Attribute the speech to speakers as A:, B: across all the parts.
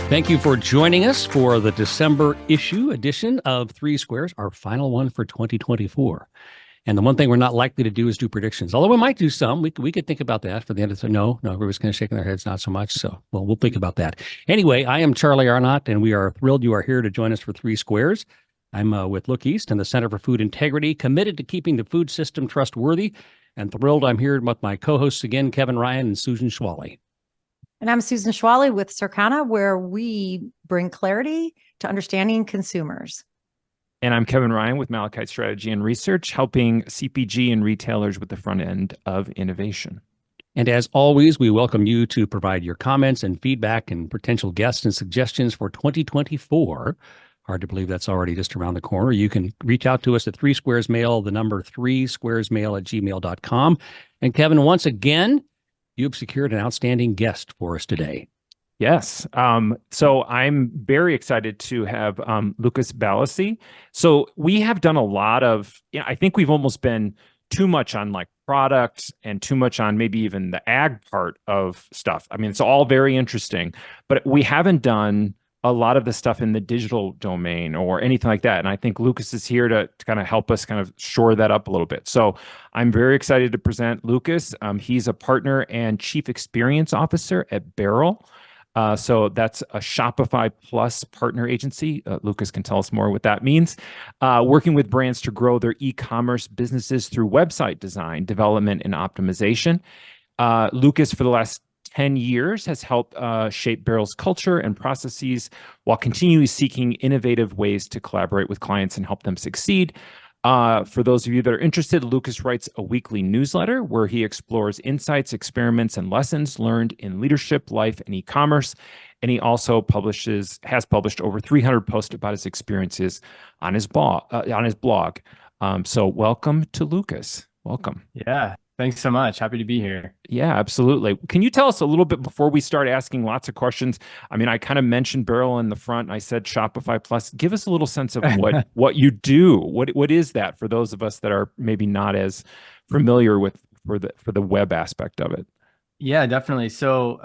A: Thank you for joining us for the December issue edition of 3Squares, our final one for 2024. And the one thing we're not likely to do is do predictions, although we might do some. We could think about that for the end of the no, everybody's kind of shaking their heads, not so much. So, well, we'll think about that. Anyway, I am Charlie Arnott, and we are thrilled you are here to join us for 3Squares. I'm with Look East and the Center for Food Integrity, committed to keeping the food system trustworthy, and thrilled I'm here with my co-hosts again, Kevin Ryan and Susan Schwally.
B: And I'm Susan Schwally with Circana, where we bring clarity to understanding consumers.
C: And I'm Kevin Ryan with Malachite Strategy and Research, helping CPG and retailers with the front end of innovation.
A: And as always, we welcome you to provide your comments and feedback and potential guests and suggestions for 2024. Hard to believe that's already just around the corner. You can reach out to us at 3Squares Mail, the number 3squaresmail@gmail.com. And Kevin, once again, you've secured an outstanding guest for us today.
C: Yes. So I'm very excited to have Lucas Ballasy. So we have done a lot of, I think we've almost been too much on like products and too much on maybe even the ag part of stuff. I mean, it's all very interesting, but we haven't done a lot of the stuff in the digital domain or anything like that. And I think Lucas is here to kind of help us kind of shore that up a little bit. So I'm very excited to present Lucas. He's a partner and chief experience officer at Barrel. So that's a Shopify Plus partner agency. Lucas can tell us more what that means. Working with brands to grow their e-commerce businesses through website design, development, and optimization. Lucas, for the last 10 years, has helped shape Barrel's culture and processes while continually seeking innovative ways to collaborate with clients and help them succeed. For those of you that are interested, Lucas writes a weekly newsletter where he explores insights, experiments, and lessons learned in leadership, life, and e-commerce. And he also has published over 300 posts about his experiences on his blog. So welcome to Lucas. Welcome.
D: Yeah. Thanks so much. Happy to be here.
C: Yeah, absolutely. Can you tell us a little bit before we start asking lots of questions? I mean, I kind of mentioned Barrel in the front. I said Shopify Plus. Give us a little sense of what you do. What is that for those of us that are maybe not as familiar with for the web aspect of it?
D: Yeah, definitely. So,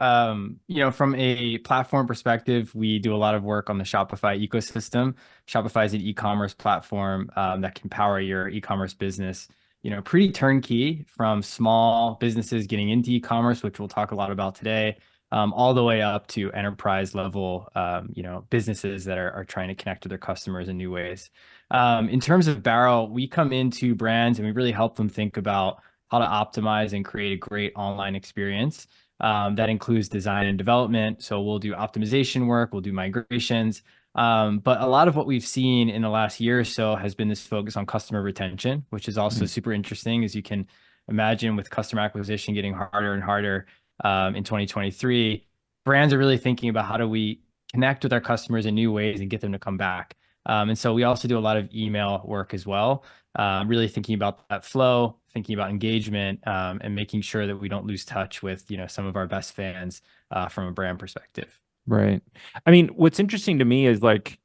D: from a platform perspective, we do a lot of work on the Shopify ecosystem. Shopify is an e-commerce platform that can power your e-commerce business. Pretty turnkey, from small businesses getting into e-commerce, which we'll talk a lot about today, all the way up to enterprise level, businesses that are trying to connect to their customers in new ways. In terms of Barrel, we come into brands and we really help them think about how to optimize and create a great online experience. That includes design and development. So we'll do optimization work, we'll do migrations. But a lot of what we've seen in the last year or so has been this focus on customer retention, which is also super interesting, as you can imagine, with customer acquisition getting harder and harder in 2023. Brands are really thinking about how do we connect with our customers in new ways and get them to come back. And so we also do a lot of email work as well, really thinking about that flow, thinking about engagement, and making sure that we don't lose touch with some of our best fans from a brand perspective.
C: Right. I mean, what's interesting to me is like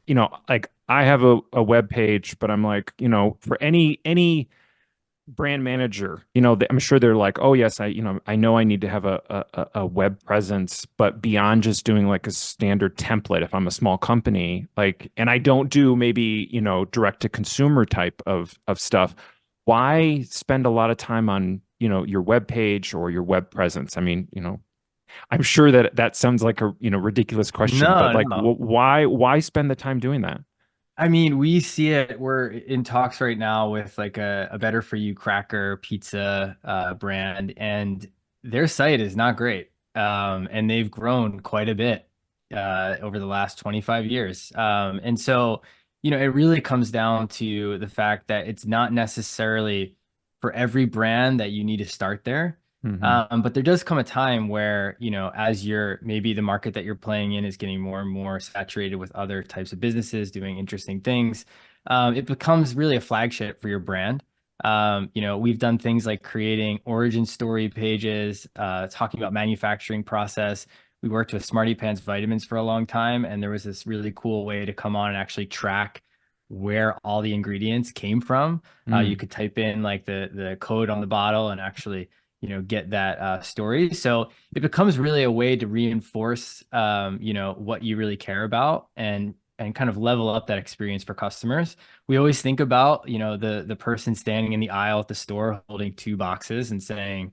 C: I have a web page, but I'm like, for any brand manager, I'm sure they're like, oh yes, I know I need to have a web presence, but beyond just doing like a standard template, if I'm a small company, and I don't do maybe, direct to consumer type of stuff, why spend a lot of time on, your web page or your web presence? I mean, I'm sure that sounds like a ridiculous question, but why spend the time doing that?
D: I mean, we see it. We're in talks right now with like a Better For You cracker pizza brand, and their site is not great. And they've grown quite a bit over the last 25 years. And so, it really comes down to the fact that it's not necessarily for every brand that you need to start there. But there does come a time where, as maybe the market that you're playing in is getting more and more saturated with other types of businesses doing interesting things, it becomes really a flagship for your brand. We've done things like creating origin story pages, talking about manufacturing process. We worked with Smarty Pants Vitamins for a long time, and there was this really cool way to come on and actually track where all the ingredients came from. You could type in like the code on the bottle and actually get that story. So it becomes really a way to reinforce, what you really care about and kind of level up that experience for customers. We always think about, the person standing in the aisle at the store holding two boxes and saying,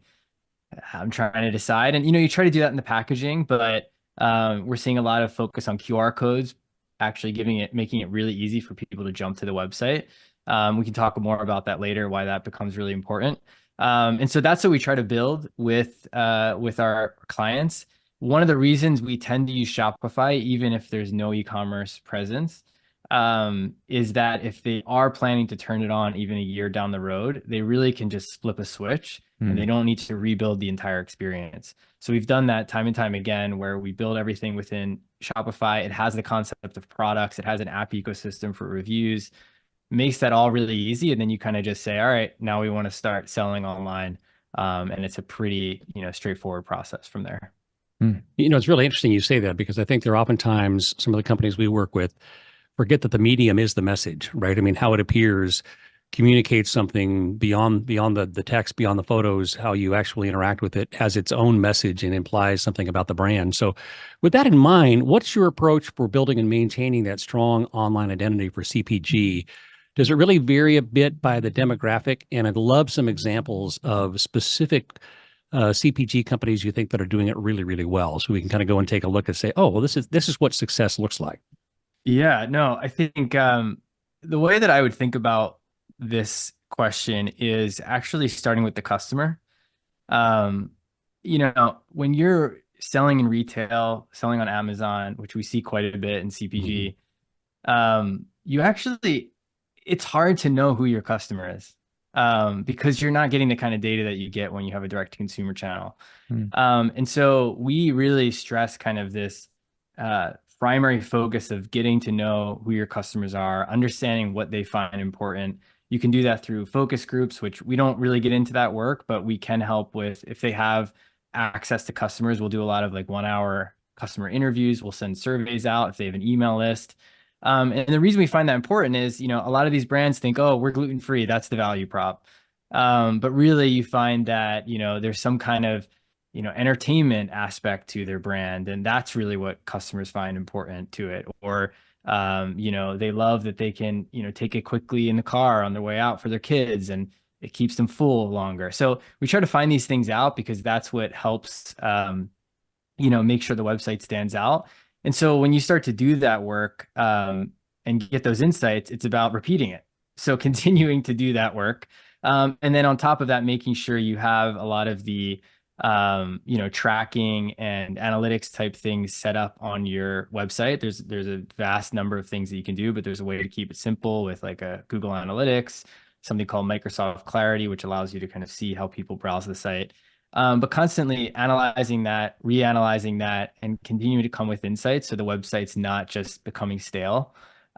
D: I'm trying to decide. And, you try to do that in the packaging, but we're seeing a lot of focus on QR codes, actually making it really easy for people to jump to the website. We can talk more about that later, why that becomes really important. And so that's what we try to build with our clients. One of the reasons we tend to use Shopify, even if there's no e-commerce presence, is that if they are planning to turn it on even a year down the road, they really can just flip a switch and they don't need to rebuild the entire experience. So we've done that time and time again, where we build everything within Shopify. It has the concept of products. It has an app ecosystem for reviews, makes that all really easy. And then you kind of just say, all right, now we want to start selling online. And it's a pretty, straightforward process from there.
A: It's really interesting you say that, because I think there are oftentimes some of the companies we work with forget that the medium is the message, right? I mean, how it appears communicates something beyond the text, beyond the photos. How you actually interact with it has its own message and implies something about the brand. So with that in mind, what's your approach for building and maintaining that strong online identity for CPG? Does it really vary a bit by the demographic? And I'd love some examples of specific CPG companies you think that are doing it really, really well, so we can kind of go and take a look and say, oh, well, this is what success looks like.
D: Yeah, no, I think the way that I would think about this question is actually starting with the customer. When you're selling in retail, selling on Amazon, which we see quite a bit in CPG, it's hard to know who your customer is, because you're not getting the kind of data that you get when you have a direct to consumer channel. And so we really stress kind of this primary focus of getting to know who your customers are, understanding what they find important. You can do that through focus groups, which we don't really get into that work, but we can help with. If they have access to customers, we'll do a lot of like 1-hour customer interviews. We'll send surveys out if they have an email list. And the reason we find that important is, a lot of these brands think, oh, we're gluten-free. That's the value prop. But really you find that, there's some kind of, entertainment aspect to their brand. And that's really what customers find important to it. Or, they love that they can, take it quickly in the car on their way out for their kids, and it keeps them full longer. So we try to find these things out, because that's what helps, make sure the website stands out. And so when you start to do that work and get those insights, it's about repeating it. So continuing to do that work. And then on top of that, making sure you have a lot of the tracking and analytics type things set up on your website. There's a vast number of things that you can do, but there's a way to keep it simple with like a Google Analytics, something called Microsoft Clarity, which allows you to kind of see how people browse the site. But constantly analyzing that, reanalyzing that, and continuing to come with insights, so the website's not just becoming stale.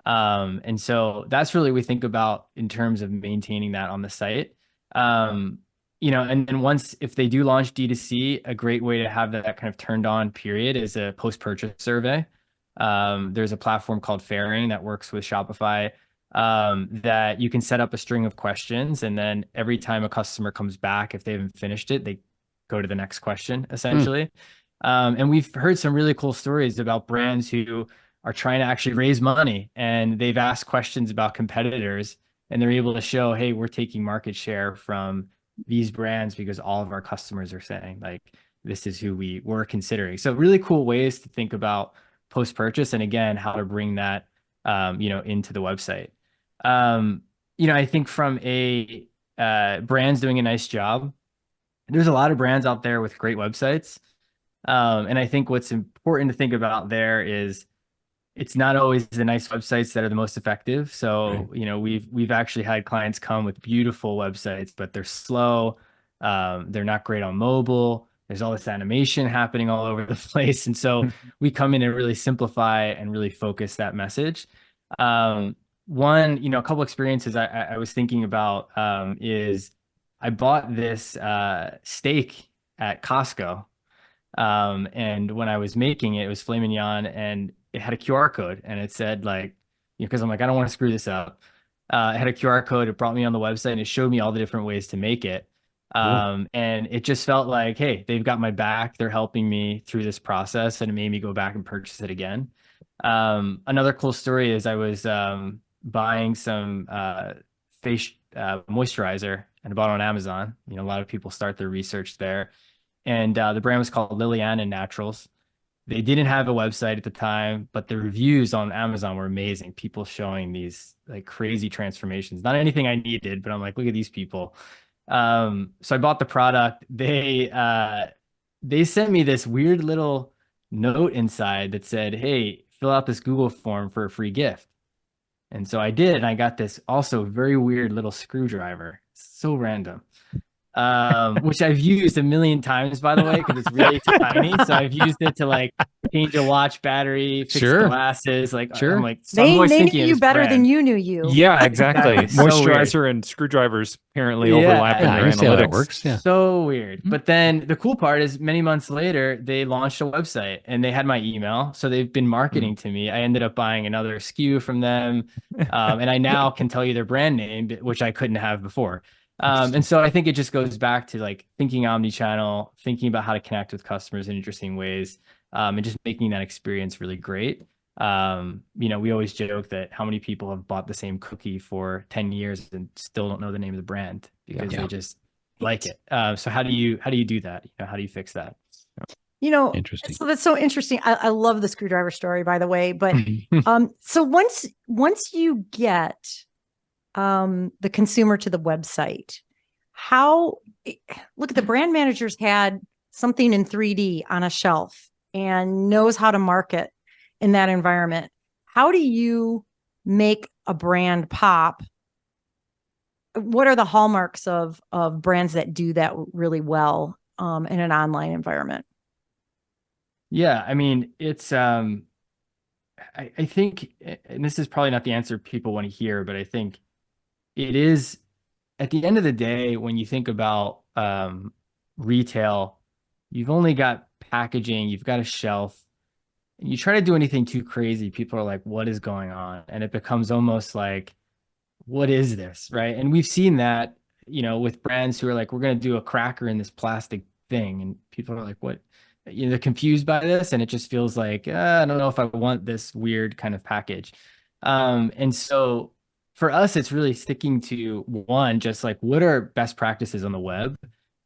D: And so that's really what we think about in terms of maintaining that on the site. And then if they do launch D2C, a great way to have that kind of turned on period is a post-purchase survey. There's a platform called Fairing that works with Shopify, that you can set up a string of questions. And then every time a customer comes back, if they haven't finished it, they go to the next question, essentially. And we've heard some really cool stories about brands who are trying to actually raise money, and they've asked questions about competitors, and they're able to show, hey, we're taking market share from these brands because all of our customers are saying, like, this is who we were considering. So really cool ways to think about post-purchase, and again, how to bring that, into the website. I think from a brands doing a nice job, there's a lot of brands out there with great websites. And I think what's important to think about there is it's not always the nice websites that are the most effective. So, right. We've actually had clients come with beautiful websites, but they're slow. They're not great on mobile. There's all this animation happening all over the place. And so we come in and really simplify and really focus that message. A couple experiences I was thinking about is I bought this steak at Costco. And when I was making it, it was filet mignon, and it had a QR code, and it said, like, because I'm like, I don't want to screw this up. It had a QR code. It brought me on the website, and it showed me all the different ways to make it. And it just felt like, hey, they've got my back. They're helping me through this process, and it made me go back and purchase it again. Another cool story is I was buying some face moisturizer, and I bought it on Amazon. You know, a lot of people start their research there. And the brand was called Liliana Naturals. They didn't have a website at the time, but the reviews on Amazon were amazing. People showing these like crazy transformations. Not anything I needed, but I'm like, look at these people. So I bought the product. They sent me this weird little note inside that said, hey, fill out this Google form for a free gift. And so I did, and I got this also very weird little screwdriver. So random. Which I've used a million times, by the way, because it's really tiny. So I've used it to like change a watch battery, fix glasses. Like,
A: Sure.
D: I'm like, so I'm always
B: They
D: thinking
B: knew
D: of
B: you
D: this
B: better than
D: brand.
B: you knew you.
C: Yeah, exactly.
D: So
C: Moisturizer and screwdrivers apparently
D: Yeah.
C: overlap in
A: Yeah,
C: their
A: I see how that
C: analytics.
A: works. Yeah.
D: So weird. But then the cool part is many months later, they launched a website and they had my email. So they've been marketing to me. I ended up buying another SKU from them. And I now can tell you their brand name, which I couldn't have before. And so I think it just goes back to like thinking omni-channel, thinking about how to connect with customers in interesting ways, and just making that experience really great. You know, we always joke that how many people have bought the same cookie for 10 years and still don't know the name of the brand because they just like it. So how do you do that? You know, how do you fix that?
B: You know,
A: Interesting.
B: so that's so interesting. I love the screwdriver story, by the way. But so once you get the consumer to the website, look at the brand managers had something in 3D on a shelf and knows how to market in that environment. How do you make a brand pop? What are the hallmarks of brands that do that really well in an online environment?
D: Yeah, I mean, it's I think, and this is probably not the answer people want to hear, but I think it is at the end of the day, when you think about retail, you've only got packaging, you've got a shelf, and you try to do anything too crazy, people are like, what is going on? And it becomes almost like, what is this? Right. And we've seen that, you know, with brands who are like, we're going to do a cracker in this plastic thing. And people are like, what? You know, they're confused by this. And it just feels like, I don't know if I want this weird kind of package. And so for us, it's really sticking to one, just like what are best practices on the web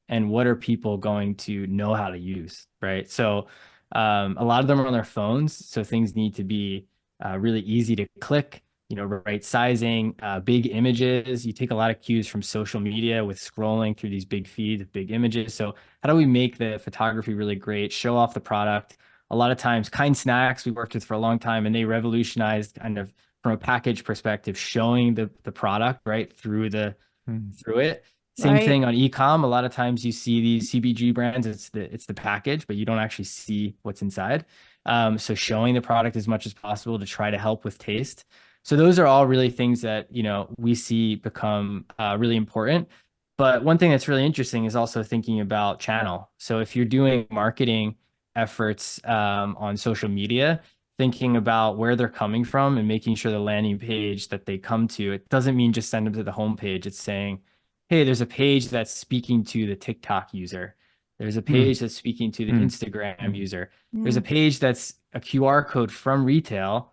D: and what are people going to know how to use, right? So a lot of them are on their phones. So things need to be really easy to click, you know, right sizing, big images. You take a lot of cues from social media with scrolling through these big feeds of big images. So how do we make the photography really great, show off the product? A lot of times, Kind Snacks we worked with for a long time, and they revolutionized kind of from a package perspective, showing the product right through it. Same thing on e-com. A lot of times you see these CBG brands, it's the package, but you don't actually see what's inside. So showing the product as much as possible to try to help with taste. So those are all really things that, you know, we see become really important. But one thing that's really interesting is also thinking about channel. So if you're doing marketing efforts on social media, thinking about where they're coming from and making sure the landing page that they come to, it doesn't mean just send them to the homepage. It's saying, hey, there's a page that's speaking to the TikTok user. There's a page that's speaking to the Instagram user. There's a page that's a QR code from retail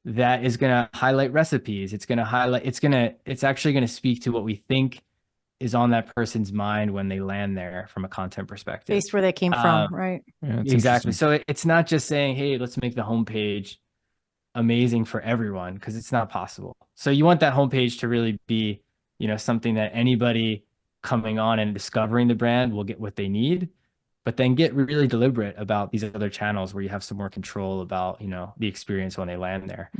D: that is going to highlight recipes. It's actually going to speak to what we think is on that person's mind when they land there from a content perspective.
B: Based where they came from, right?
C: Yeah,
D: exactly. So it's not just saying, hey, let's make the homepage amazing for everyone, because it's not possible. So you want that homepage to really be, you know, something that anybody coming on and discovering the brand will get what they need, but then get really deliberate about these other channels where you have some more control about, you know, the experience when they land there,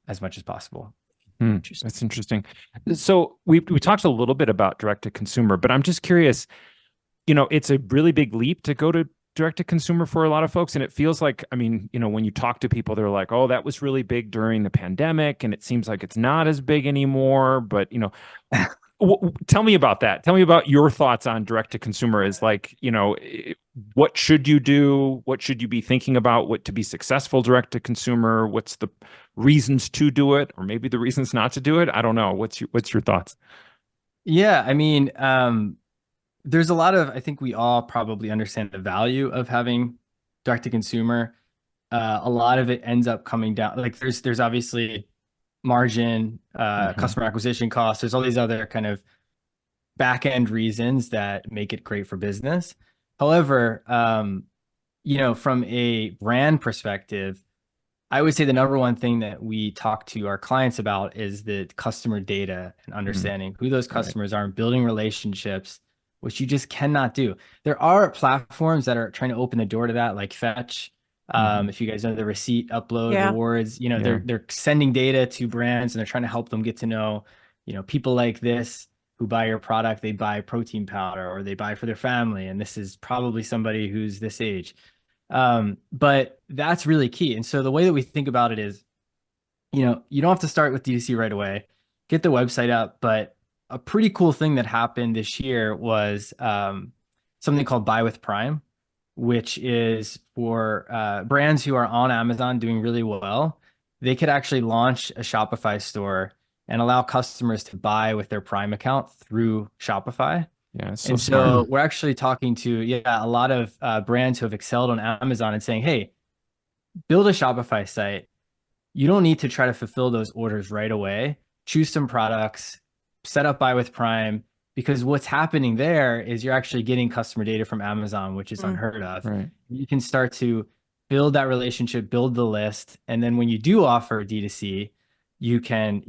D: as much as possible.
C: That's interesting. So we talked a little bit about direct to consumer, but I'm just curious, you know, it's a really big leap to go to direct to consumer for a lot of folks. And it feels like, I mean, you know, when you talk to people, they're like, oh, that was really big during the pandemic. And it seems like it's not as big anymore. But, you know, tell me about that. Tell me about your thoughts on direct to consumer. Is like, you know, what should you do? What should you be thinking about? What to be successful direct to consumer? What's the reasons to do it, or maybe the reasons not to do it? I don't know. What's your thoughts?
D: Yeah, I mean, there's a lot of, I think we all probably understand the value of having direct to consumer. A lot of it ends up coming down. Like there's obviously margin, customer acquisition costs. There's all these other kind of back end reasons that make it great for business. However, from a brand perspective, I would say the number one thing that we talk to our clients about is the customer data and understanding who those customers are and building relationships, which you just cannot do. There are platforms that are trying to open the door to that, like Fetch. If you guys know the receipt upload rewards, they're sending data to brands and they're trying to help them get to know, people like this who buy your product, they buy protein powder or they buy for their family. And this is probably somebody who's this age. But that's really key. And so the way that we think about it is, you don't have to start with DTC right away, get the website up. But a pretty cool thing that happened this year was something called Buy with Prime, which is for brands who are on Amazon doing really well. They could actually launch a Shopify store and allow customers to buy with their Prime account through Shopify.
C: Yeah,
D: so we're actually talking to a lot of brands who have excelled on Amazon and saying, hey, build a Shopify site. You don't need to try to fulfill those orders right away. Choose some products, set up Buy with Prime, because what's happening there is you're actually getting customer data from Amazon, which is unheard of.
C: Right.
D: You can start to build that relationship, build the list. And then when you do offer D2C, you can,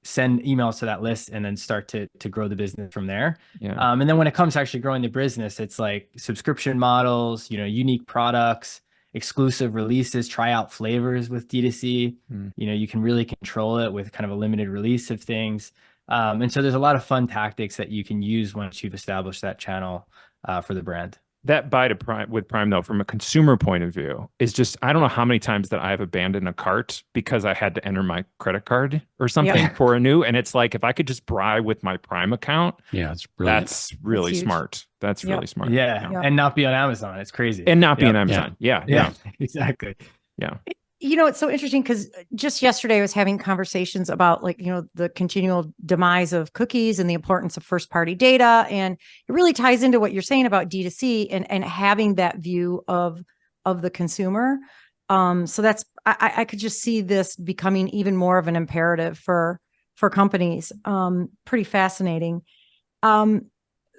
D: send emails to that list and then start to grow the business from there.
C: Yeah.
D: And then when it comes to actually growing the business, it's like subscription models, unique products, exclusive releases, try out flavors with D2C. You can really control it with kind of a limited release of things. And so there's a lot of fun tactics that you can use once you've established that channel for the brand.
C: That buy to Prime with Prime, though, from a consumer point of view, is just, I don't know how many times that I've abandoned a cart because I had to enter my credit card or something for a new. And it's like, if I could just buy with my Prime account,
A: it's brilliant.
C: That's really smart. That's really smart.
D: Yeah. And not be on Amazon. It's crazy.
C: And not be on Amazon. Yeah.
D: Exactly.
C: Yeah.
B: It's so interesting because just yesterday I was having conversations about the continual demise of cookies and the importance of first party data. And it really ties into what you're saying about D2C and having that view of the consumer. So that's, I could just see this becoming even more of an imperative for companies. Pretty fascinating.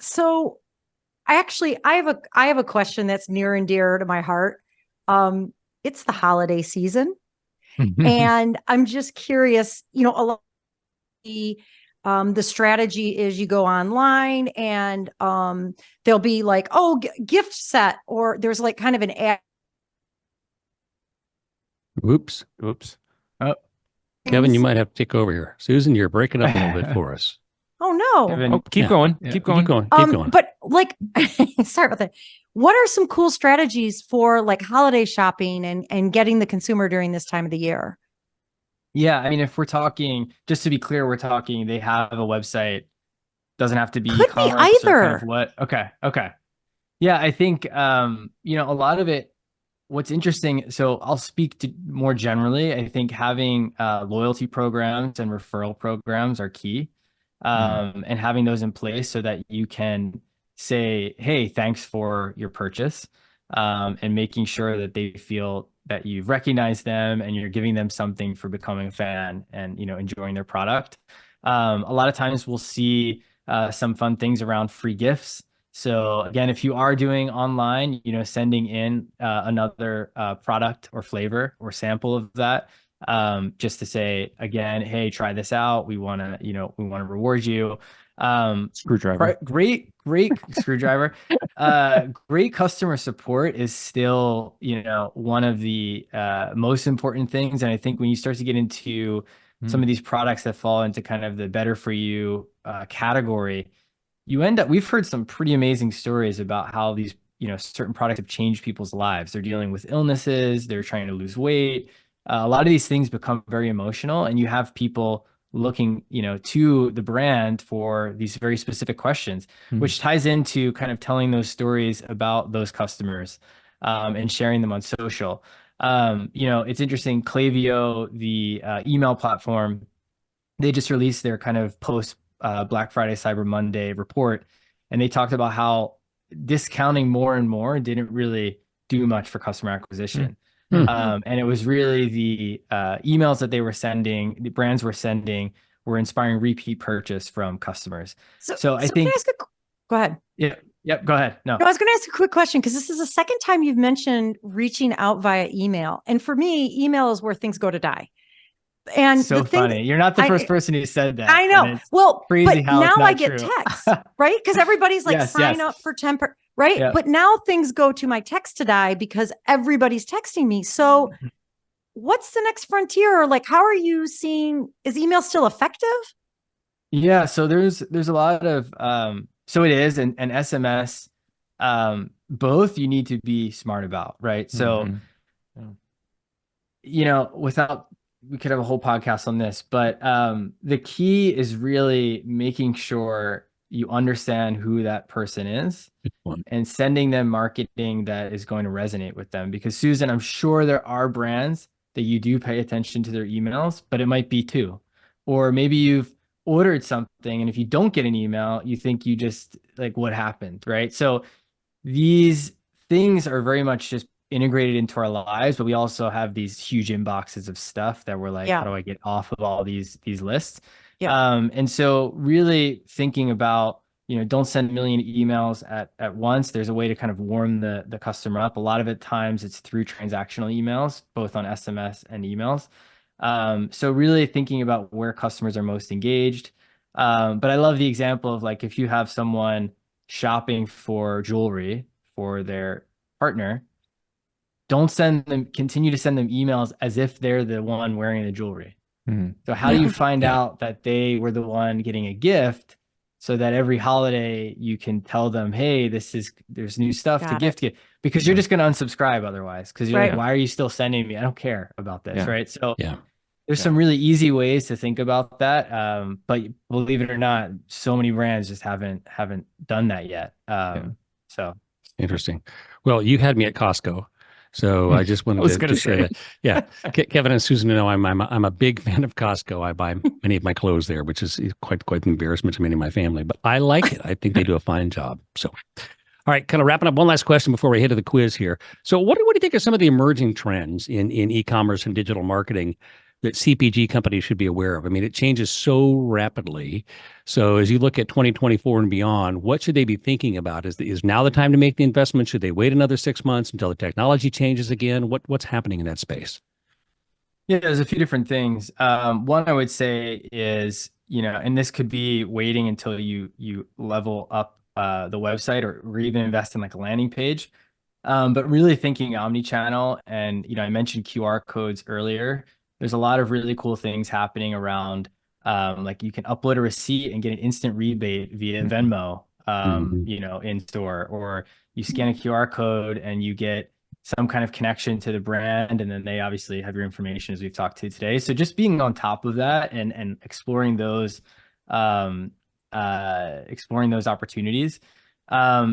B: So I have a question that's near and dear to my heart. It's the holiday season. And I'm just curious, a lot of the strategy is you go online and there'll be like, gift set, or there's like kind of an ad.
A: Oops.
D: Oh,
A: Kevin, you might have to take over here. Susan, you're breaking up a little bit for us.
B: Oh no.
D: Kevin,
C: Keep going. Keep going.
A: Keep going.
B: But sorry about that. What are some cool strategies for like holiday shopping and getting the consumer during this time of the year?
D: Yeah, I mean, if we're talking, just to be clear, we're talking, they have a website, doesn't have to be
B: Could be
D: e-commerce
B: either.
D: or kind of what? Okay. Yeah, I think, a lot of it, what's interesting, so I'll speak to more generally, I think having loyalty programs and referral programs are key. And having those in place so that you can say, hey, thanks for your purchase, and making sure that they feel that you've recognized them and you're giving them something for becoming a fan and, enjoying their product. A lot of times we'll see some fun things around free gifts. So again, if you are doing online, sending in another product or flavor or sample of that, just to say again, hey, try this out. We want to reward you.
C: Screwdriver.
D: Great screwdriver. Great customer support is still, one of the most important things. And I think when you start to get into some of these products that fall into kind of the better for you category, we've heard some pretty amazing stories about how these, certain products have changed people's lives. They're dealing with illnesses, they're trying to lose weight. A lot of these things become very emotional, and you have people looking, to the brand for these very specific questions, which ties into kind of telling those stories about those customers, and sharing them on social. It's interesting. Klaviyo, the email platform, they just released their kind of post Black Friday, Cyber Monday report. and they talked about how discounting more and more didn't really do much for customer acquisition. And it was really the emails that they were sending, the brands were sending, were inspiring repeat purchase from customers. So I
B: can
D: think,
B: I ask go ahead.
D: Yep, go ahead. No,
B: I was going to ask a quick question because this is the second time you've mentioned reaching out via email. And for me, email is where things go to die. And
D: so funny. You're not the first person who said that.
B: I know. Well,
D: crazy
B: but
D: how
B: now
D: it's not
B: I get
D: true.
B: texts, right? Because everybody's like, sign up for 10, right?
D: Yep.
B: But now things go to my text to die because everybody's texting me. So what's the next frontier? Or like, how are you seeing, is email still effective?
D: Yeah. So there's a lot of, so it is, and SMS, both you need to be smart about, right? So, you know, we could have a whole podcast on this, but the key is really making sure you understand who that person is and sending them marketing that is going to resonate with them. Because Susan, I'm sure there are brands that you do pay attention to their emails, but it might be two. Or maybe you've ordered something and if you don't get an email, you think you just like, what happened, right? So these things are very much just integrated into our lives, but we also have these huge inboxes of stuff that we're like, how do I get off of all these lists? And so really thinking about, you know, don't send a million emails at once. There's a way to kind of warm the customer up. A lot of it times it's through transactional emails, both on SMS and emails. So really thinking about where customers are most engaged. But I love the example of like, if you have someone shopping for jewelry for their partner, don't continue to send them emails as if they're the one wearing the jewelry. So how do you find out that they were the one getting a gift so that every holiday you can tell them, hey, there's new stuff to gift you, because you're just going to unsubscribe otherwise. Cause you're like, why are you still sending me? I don't care about this. Right. So there's some really easy ways to think about that. But believe it or not, so many brands just haven't done that yet. So
A: interesting. Well, you had me at Costco. So I just wanted to share that. Yeah. Kevin and Susan know I'm a big fan of Costco. I buy many of my clothes there, which is quite an embarrassment to many of my family, but I like it. I think they do a fine job. So, all right, kind of wrapping up, one last question before we head to the quiz here. So what do you think are some of the emerging trends in e-commerce and digital marketing that CPG companies should be aware of? I mean, it changes so rapidly. So as you look at 2024 and beyond, what should they be thinking about? Is now the time to make the investment? Should they wait another 6 months until the technology changes again? What's happening in that space?
D: Yeah, there's a few different things. One I would say is, you know, and this could be waiting until you level up the website or even invest in like a landing page. But really thinking omni-channel, and, you know, I mentioned QR codes earlier. There's a lot of really cool things happening around, like you can upload a receipt and get an instant rebate via Venmo, you know, in store, or you scan a QR code and you get some kind of connection to the brand, and then they obviously have your information, as we've talked to today. So just being on top of that and exploring those opportunities.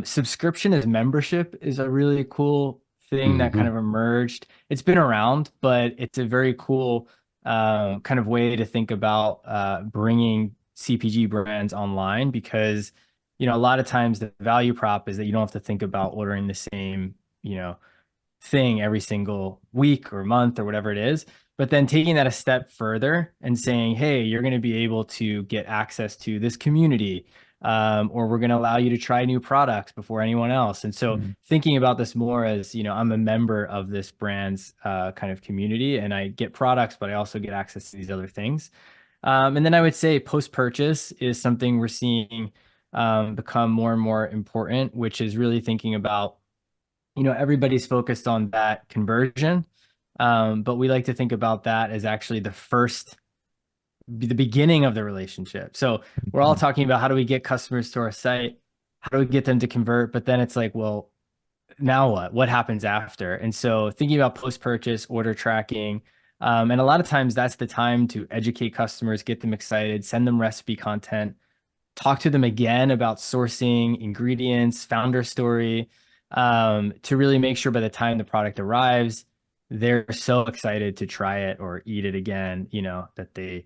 D: Subscription as membership is a really cool thing that kind of emerged. It's been around, but it's a very cool kind of way to think about bringing CPG brands online, because, you know, a lot of times the value prop is that you don't have to think about ordering the same, you know, thing every single week or month or whatever it is. But then taking that a step further and saying, hey, you're going to be able to get access to this community, or we're going to allow you to try new products before anyone else. And so thinking about this more as, you know, I'm a member of this brand's kind of community, and I get products, but I also get access to these other things. And then I would say post-purchase is something we're seeing become more and more important, which is really thinking about, you know, everybody's focused on that conversion. But we like to think about that as actually the beginning of the relationship. So we're all talking about how do we get customers to our site? How do we get them to convert? But then it's like, well, now what? What happens after? And so thinking about post-purchase order tracking, and a lot of times that's the time to educate customers, get them excited, send them recipe content, talk to them again about sourcing, ingredients, founder story, to really make sure by the time the product arrives, they're so excited to try it or eat it again, you know, that they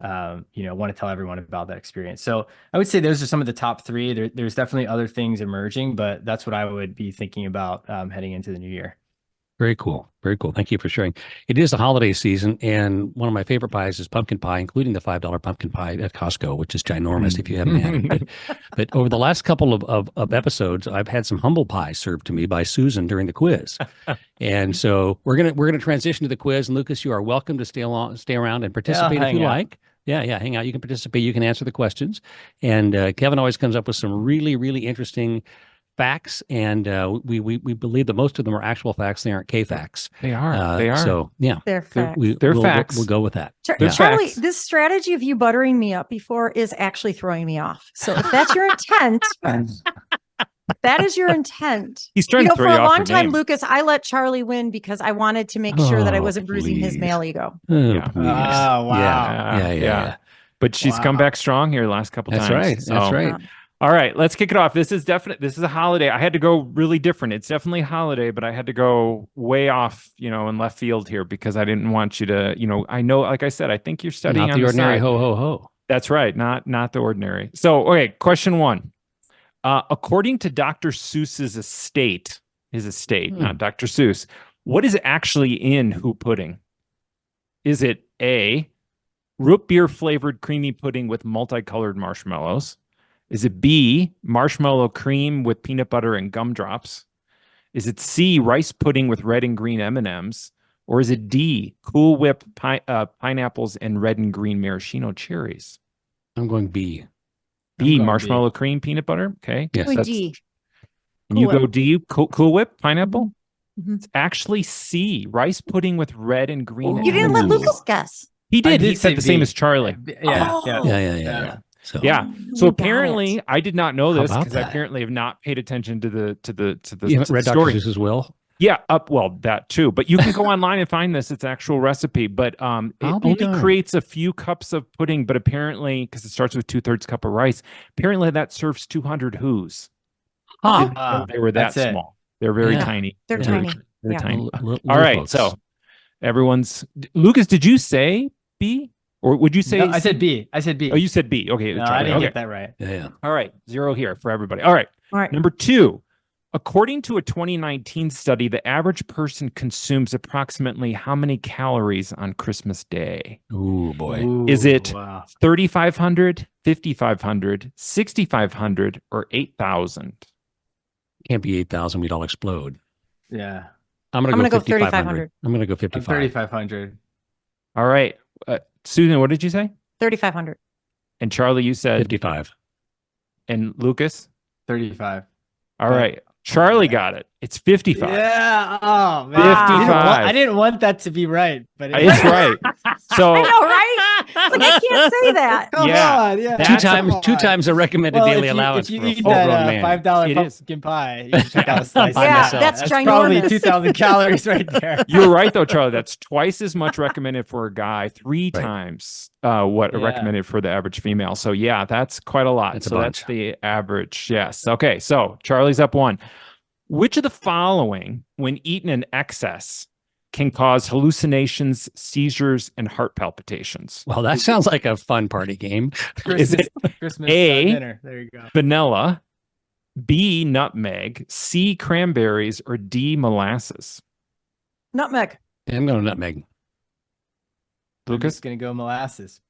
D: want to tell everyone about that experience. So I would say those are some of the top three. There's definitely other things emerging, but that's what I would be thinking about heading into the new year.
A: Very cool. Very cool. Thank you for sharing. It is the holiday season, and one of my favorite pies is pumpkin pie, including the $5 pumpkin pie at Costco, which is ginormous if you haven't had it. But over the last couple of episodes, I've had some humble pie served to me by Susan during the quiz. And so we're gonna transition to the quiz. And Lucas, you are welcome to stay around and participate if you like. Yeah, hang out. You can participate. You can answer the questions. And Kevin always comes up with some really, really interesting facts, and we believe that most of them are actual facts. They aren't K-facts.
C: They are. They are.
A: So yeah,
B: They're facts.
C: They're facts.
A: We'll go with that.
B: Charlie, this strategy of you buttering me up before is actually throwing me off. So if that's your intent, that is your intent.
C: He's trying to throw you off.
B: For a long time,
C: game.
B: Lucas, I let Charlie win because I wanted to make sure that I wasn't bruising his male ego.
C: Yeah.
D: Oh, wow.
A: Yeah.
C: But she's come back strong here the last couple times.
A: That's right.
C: All right, let's kick it off. This is a holiday. I had to go really different. It's definitely a holiday, but I had to go way off, in left field here because I didn't want you to, I know, like I said, I think you're studying
A: Not
C: on
A: the ordinary
C: side.
A: ho ho ho.
C: That's right. Not the ordinary. So, okay, question one. According to Dr. Seuss's estate, not Dr. Seuss, what is actually in Who Pudding? Is it A, root beer flavored creamy pudding with multicolored marshmallows? Is it B, marshmallow cream with peanut butter and gumdrops? Is it C, rice pudding with red and green M&Ms? Or is it D, Cool Whip pineapples and red and green maraschino cherries?
A: I'm going B.
C: B, marshmallow cream peanut butter. Okay.
A: Yes,
B: Wait, D.
C: And you go D, Cool Whip pineapple?
B: Mm-hmm.
C: It's actually C, rice pudding with red and green
B: You didn't let
C: M&Ms.
B: Lucas guess.
C: He did. He
D: say
C: said the
D: B.
C: same as Charlie.
A: Yeah. So
C: Yeah.
B: You
C: So
B: got
C: apparently,
B: it.
C: I did not know
A: How
C: this
A: about
C: because I
A: that?
C: apparently have not paid attention to the
A: you haven't read Dr.
C: story.
A: Seuss's will?
C: Yeah, well, that too. But you can go online and find this. It's actual recipe, but it only creates a few cups of pudding. But apparently, because it starts with 2/3 cup of rice, apparently that serves 200 whoos.
A: Huh.
C: They were that small. They're very tiny.
B: They're tiny.
C: Very
B: Yeah.
C: tiny.
A: Little
C: All right.
A: folks.
C: So Lucas, did you say B? Or would you say
D: No, I said B.
C: Oh, you said B. Okay.
D: No,
C: Charlie.
D: I didn't
C: Okay.
D: get that right.
A: Yeah.
C: All right. 0 here for everybody. All right.
B: All right.
C: Number 2, according to a 2019 study, the average person consumes approximately how many calories on Christmas Day?
A: Oh boy.
D: Ooh,
C: Is it
D: wow.
C: 3,500, 5,500, 6,500, or 8,000?
A: Can't be 8,000. We'd all explode.
D: Yeah.
A: I'm gonna go 5,500. I'm gonna go 55.
D: 3,500.
C: All right. Susan, what did you say?
B: 3,500.
C: And Charlie, you said
A: 55.
C: And Lucas?
D: 35.
C: All right. Charlie got it. It's 55.
D: Yeah. Oh, man.
C: 55.
D: I didn't want that to be right, but
C: It's right. So
B: I know, right? It's like I can't say that.
D: Come
C: Yeah.
D: on. Yeah.
A: Two times the recommended daily allowance
D: If you
A: for a
D: eat
A: full-grown
D: that
A: man.
D: $5
C: It is.
D: pumpkin pie, you can check out a slice.
A: By
B: Yeah,
A: myself.
B: that's
D: probably
B: ginormous.
D: 2,000 calories right there.
C: You're right, though, Charlie. That's twice as much recommended for a guy, 3
A: Right.
C: times what recommended for the average female. So, yeah, that's quite a lot.
A: That's a
C: so
A: bunch.
C: that's the average. Yes. Okay. So Charlie's up 1. Which of the following, when eaten in excess, can cause hallucinations, seizures, and heart palpitations?
A: Well, that sounds like a fun party game.
C: Is it
D: Christmas
C: A?
D: dinner? There you go.
C: Vanilla, B, nutmeg, C, cranberries, or D, molasses?
B: Nutmeg.
A: I'm going to nutmeg.
D: I'm
C: Lucas?
D: just gonna go molasses.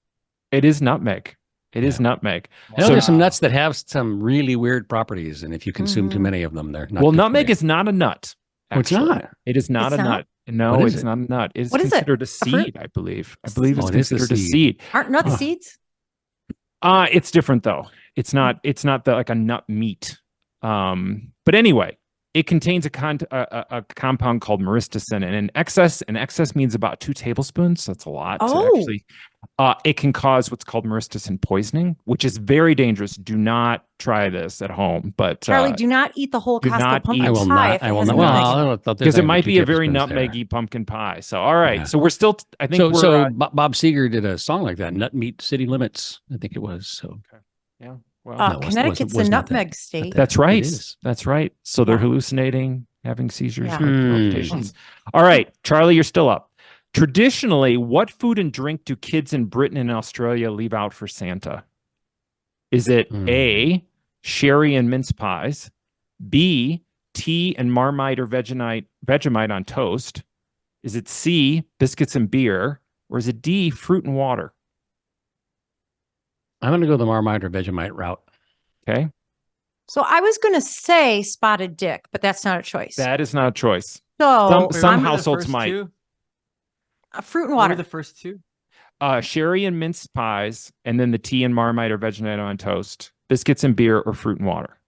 C: It is nutmeg. It is nutmeg.
A: I know
C: So-
A: there's some nuts that have some really weird properties, and if you consume too
B: Mhm.
A: many of them, they're not
C: Well,
A: good for
C: nutmeg
A: you.
C: is not a nut.
A: Oh, it's
C: actually.
A: not.
C: It is not
B: It's
C: a
B: not?
C: nut. No,
A: What is
C: it's
A: it?
C: not a nut. It's
B: What is it?
C: considered a
B: fruit?
C: seed, I believe. I believe it's
A: Oh, it is a
C: considered a
A: seed.
C: seed.
B: Aren't nuts
A: Huh.
B: seeds?
C: It's different though. It's not like a nut meat. But anyway, it contains a compound called myristicin, and in excess means about 2 tablespoons. That's a lot.
B: Oh.
C: Actually, it can cause what's called myristicin poisoning, which is very dangerous. Do not try this at home. But
B: Charlie, do not eat the whole
C: do
B: Costco
C: not
B: pumpkin
C: eat-
A: I will
B: pie
A: not.
B: if
A: I
B: it
A: will
B: has
A: not.
B: nutmeg in it.
A: Well, I don't know,
C: because it might
A: 2
C: be a very
A: tablespoons there.
C: nutmeggy pumpkin pie. So all right,
A: Yeah.
C: so we're still. I think we're.
A: So Bob Seger did a song like that, "Nut Meat City Limits." I think it was. So
C: yeah. Well,
A: No, it wasn't-
B: Connecticut's a
A: wasn't that.
B: nutmeg state.
C: that's
A: It
C: right.
A: is.
C: That's right. So they're
B: Yeah.
C: hallucinating, having seizures,
B: Yeah.
C: heart palpitations. All right, Charlie, you're still up. Traditionally, what food and drink do kids in Britain and Australia leave out for Santa? Is it A, sherry and mince pies, B, tea and Marmite or Vegemite on toast? Is it C, biscuits and beer, or is it D, fruit and water?
A: I'm going to go the Marmite or Vegemite route.
C: Okay,
B: So I was going to say spotted dick, but that's not a choice.
C: that is not a choice.
B: So
C: Some
D: Were the
C: households
D: first
C: might.
D: two?
B: fruit and
D: What were
B: water.
D: the first two?
C: Sherry and mince pies, and then the tea and Marmite or Vegemite on toast, biscuits and beer, or fruit and water.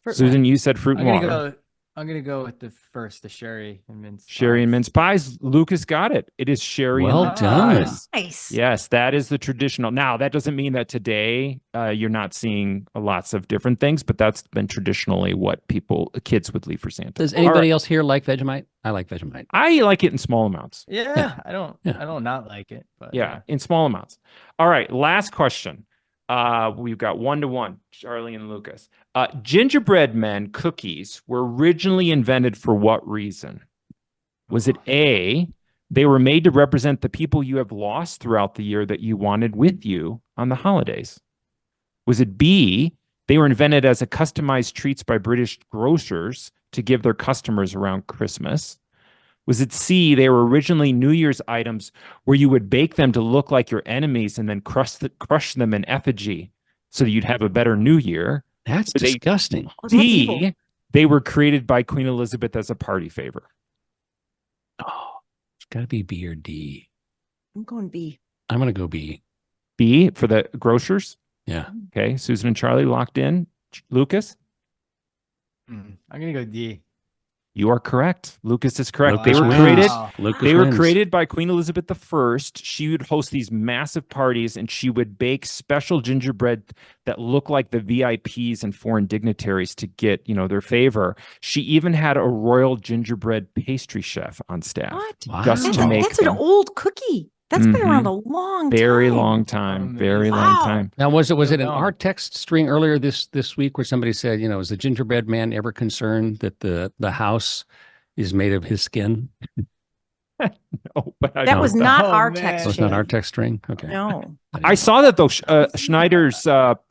B: Fruit and
C: Susan, you said fruit and water.
D: I'm gonna go with the sherry and mince.
C: Sherry and mince pies. Lucas got it. It is sherry
A: Well
C: and mince
A: done.
C: pies.
B: Nice.
C: Yes, that is the traditional. Now, that doesn't mean that today you're not seeing lots of different things, but that's been traditionally what kids would leave for Santa.
A: Does
C: All
A: anybody
C: right.
A: else here like Vegemite? I like Vegemite.
C: I like it in small amounts.
D: Yeah, I
A: Yeah.
D: don't not like it, but
C: Yeah, in small amounts. All right, last question. We've got 1-1, Charlie and Lucas. Gingerbread men cookies were originally invented for what reason? Was it A, they were made to represent the people you have lost throughout the year that you wanted with you on the holidays? Was it B, they were invented as a customized treats by British grocers to give their customers around Christmas? Was it C, they were originally New Year's items where you would bake them to look like your enemies and then crush them in effigy so that you'd have a better New Year?
A: That's
C: But they-
A: disgusting.
B: Oh, that's evil.
C: D, they were created by Queen Elizabeth as a party favor.
A: Oh, it's got to be B or D.
B: I'm going B.
A: I'm going to go B.
C: B for the grocers.
A: Yeah.
C: Okay, Susan and Charlie locked in. Lucas,
D: I'm gonna go D.
C: you are correct. Lucas is correct.
A: Lucas
C: they were
A: wins.
C: created.
A: Lucas
C: They were
A: wins.
C: created by Queen Elizabeth I. She would host these massive parties and she would bake special gingerbread that looked like the VIPs and foreign dignitaries to get, their favor. She even had a royal gingerbread pastry chef on staff.
B: What?
A: Wow.
C: Just
B: That's,
C: to make
B: that's an
C: them.
B: old cookie. That's been around a long time.
C: Very long time. Very long
B: Wow.
C: time.
A: Now, was it
D: So
A: in
D: dumb.
A: our text string earlier this week where somebody said, is the gingerbread man ever concerned that the house is made of his skin?
C: Oh, but I
B: That
C: don't
B: was
C: know.
B: not
D: Oh,
B: our
D: man.
B: text.
A: So it's not
B: chain.
A: our text string? Okay.
B: No.
C: I saw that though. Schneider's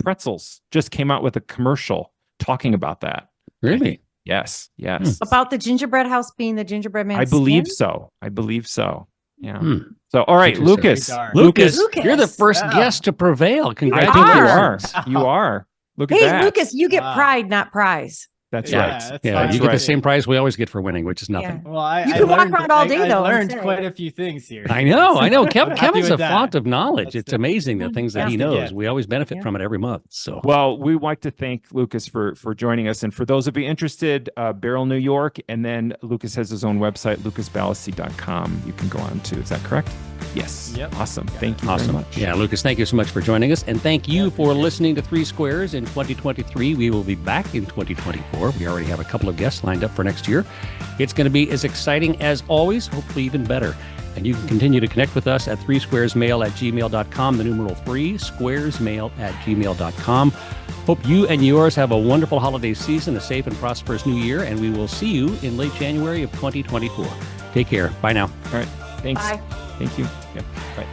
C: Pretzels just came out with a commercial talking about that.
A: Really?
C: Yes, yes.
B: About the gingerbread house being the gingerbread man's
C: I believe
B: skin?
C: so. I believe so. Yeah.
A: Hmm.
C: So, all right,
A: Interesting.
C: Lucas.
D: Very dark.
A: Lucas,
B: Lucas.
A: you're the first
D: Yeah.
A: guest to prevail.
C: I think
A: Congratulations.
C: you are. Look at
B: Hey,
C: that.
B: Lucas, you get
D: Wow.
B: pride, not prize.
C: That's
D: Yeah,
C: right.
D: that's
A: Yeah,
D: fine.
A: you get the
C: right.
A: same prize we always get for winning, which is nothing.
B: Yeah.
D: Well, I
B: You can walk
D: learned,
B: around all day,
D: I
B: though, and
D: learned
B: say-
D: quite a few things here.
A: I know.
D: I'm happy
A: Kevin's a
D: with that.
A: font of knowledge.
D: That's
A: It's
D: the-
A: amazing the things that
B: That's
A: he
D: the
A: knows.
D: gift.
A: We always benefit
B: Yeah.
A: from it every month. So
C: Well, we like to thank Lucas for joining us. And for those of you interested, Barrel New York, and then Lucas has his own website, lucasballasy.com. You can go on to. Is that correct? Yes.
D: Yep.
C: Awesome. Thank you very
A: awesome.
C: much.
A: Yeah, Lucas, thank you so much for joining us. And thank you
D: Yeah,
A: for
D: appreciate it.
A: listening to 3Squares in 2023. We will be back in 2024. We already have a couple of guests lined up for next year. It's going to be as exciting as always, hopefully even better. And you can continue to connect with us at 3squaresmail@gmail.com, the numeral 3squaresmail@gmail.com. Hope you and yours have a wonderful holiday season, a safe and prosperous new year, and we will see you in late January of 2024. Take care. Bye now.
C: All right. Thanks.
B: Bye.
C: Thank you. Yep. Bye.